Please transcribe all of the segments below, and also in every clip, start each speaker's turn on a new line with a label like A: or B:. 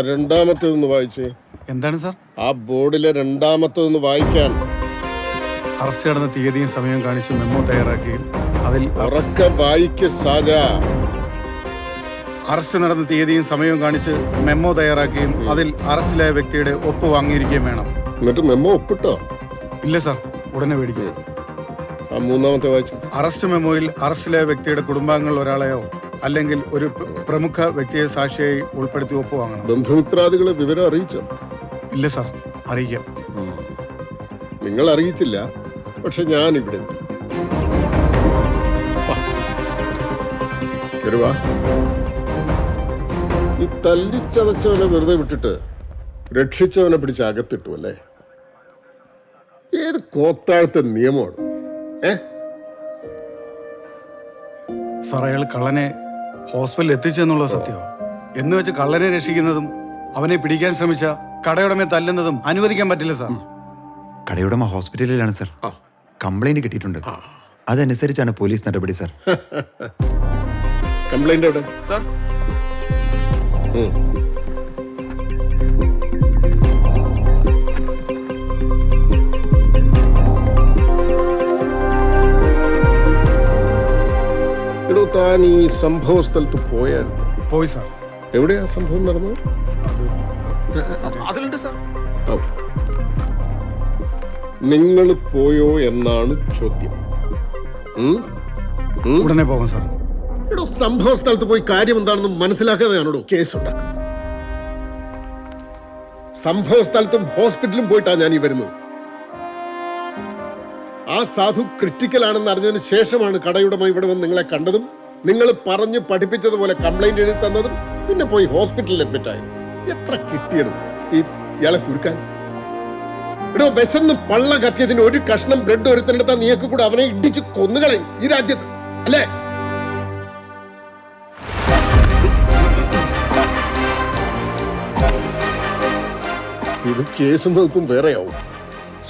A: രണ്ടാമത്തേതൊന്ന് വായിച്ചേ.
B: എന്താണ് സാർ?
A: ആ ബോർഡിലെ രണ്ടാമത്തേതൊന്ന് വായിക്കാൻ.
B: അറസ്റ്റ് നടന്ന തീയതിയും സമയവും കാണിച്ച് മെമ്മോ തയ്യാറാക്കുകയും അതിൽ
A: ഉറക്കെ വായിക്ക് സാജ.
B: അറസ്റ്റ് നടന്ന തീയതിയും സമയവും കാണിച്ച് മെമ്മോ തയ്യാറാക്കുകയും അതിൽ അറസ്റ്റിലായ വ്യക്തിയുടെ ഒപ്പ് വാങ്ങിയിരിക്കുകയും വേണം.
A: എന്നിട്ട് മെമ്മോ ഒപ്പിട്ടോ?
B: ഇല്ല സാർ, ഉടനെ മേടിക്കും.
A: ആ മൂന്നാമത്തെ വായിച്ചു.
B: അറസ്റ്റ് മെമ്മോയിൽ അറസ്റ്റിലായ വ്യക്തിയുടെ കുടുംബാംഗങ്ങൾ ഒരാളെയോ അല്ലെങ്കിൽ ഒരു പ്രമുഖ വ്യക്തിയെ സാക്ഷിയായി ഉൾപ്പെടുത്തി ഒപ്പ് വാങ്ങണം.
A: ബന്ധുമിത്രാദികളെ വിവരം അറിയിച്ചോ?
B: ഇല്ല സാർ, അറിയിക്കാം.
A: നിങ്ങൾ അറിയിച്ചില്ല, പക്ഷെ ഞാൻ ഇവിടെ എത്തി. ഈ തല്ലിച്ചതച്ചവനെ വെറുതെ വിട്ടിട്ട് രക്ഷിച്ചവനെ പിടിച്ച് അകത്തിട്ടു അല്ലേ? ഏത് കോത്താഴത്തെ നിയമമാണ്?
B: സാർ, അയാൾ കള്ളനെ ഹോസ്പിറ്റലിൽ എത്തിച്ചെന്നുള്ളത് സത്യമാണ്. എന്ന് വെച്ച് കള്ളനെ രക്ഷിക്കുന്നതും അവനെ പിടിക്കാൻ ശ്രമിച്ച കടയുടമയെ തല്ലുന്നതും അനുവദിക്കാൻ പറ്റില്ല സാർ.
C: കടയുടമ ഹോസ്പിറ്റലിലാണ് സാർ. കംപ്ലൈന്റ് കിട്ടിയിട്ടുണ്ട്. അതനുസരിച്ചാണ് പോലീസ് നടപടി സാർ.
A: കംപ്ലൈന്റ് എവിടെ
C: സാർ?
A: താൻ ഈ സംഭവ സ്ഥലത്ത് പോയായിരുന്നു?
B: പോയി സാർ.
A: എവിടെയാ സംഭവം നടന്നത്?
C: അതിലുണ്ട് സാർ.
A: നിങ്ങൾ പോയോ എന്നാണ് ചോദ്യം.
B: ഉടനെ പോകും സാർ.
A: എടോ, സംഭവ സ്ഥലത്ത് പോയി കാര്യം എന്താണെന്ന് മനസ്സിലാക്കാതെയാണോ കേസ് ഉണ്ടാക്കുന്നത്? സംഭവ സ്ഥലത്തും ഹോസ്പിറ്റലും പോയിട്ടാണ് ഞാൻ ഈ വരുന്നത്. ആ സാധു ക്രിട്ടിക്കൽ ആണെന്ന് അറിഞ്ഞതിന് ശേഷമാണ് കടയുടമ ഇവിടെ വന്ന് നിങ്ങളെ കണ്ടതും നിങ്ങൾ പറഞ്ഞ് പഠിപ്പിച്ചതുപോലെ കംപ്ലൈന്റ് എഴുതി തന്നതും പിന്നെ പോയി ഹോസ്പിറ്റലിൽ അഡ്മിറ്റ് ആയത്. എത്ര കിട്ടിയതും ഈ ഇയാളെ കുരുക്കാൻ? എടോ, വിശന്ന് പള്ള കത്തിയതിന് ഒരു കഷ്ണം ബ്രെഡ് ഒരുത്തിനെടുത്താൽ നീയൊക്കെ കൂടെ അവനെ ഇടിച്ച് കൊന്നുകളയും ഈ രാജ്യത്ത്, അല്ലേ? ഇത് കേസും വകുപ്പും വേറെയാവും.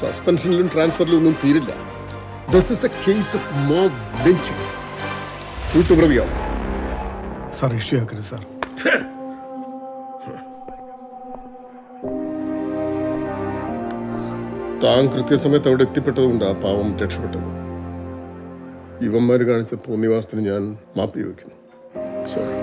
A: സസ്പെൻഷനിലും ട്രാൻസ്ഫറിലും ഒന്നും തീരില്ല. This is a case of mob lynching. കൂട്ടുപ്രതിയാവും
B: സാർ. ഇഷ്യൂ ആക്കരുത് സാർ.
A: താൻ കൃത്യസമയത്ത് അവിടെ എത്തിപ്പെട്ടതുകൊണ്ട് ആ പാവം രക്ഷപ്പെട്ടത്. ഇവന്മാര് കാണിച്ച തോന്നിവാസത്തിന് ഞാൻ മാപ്പി ചോദിക്കുന്നു. സോറി.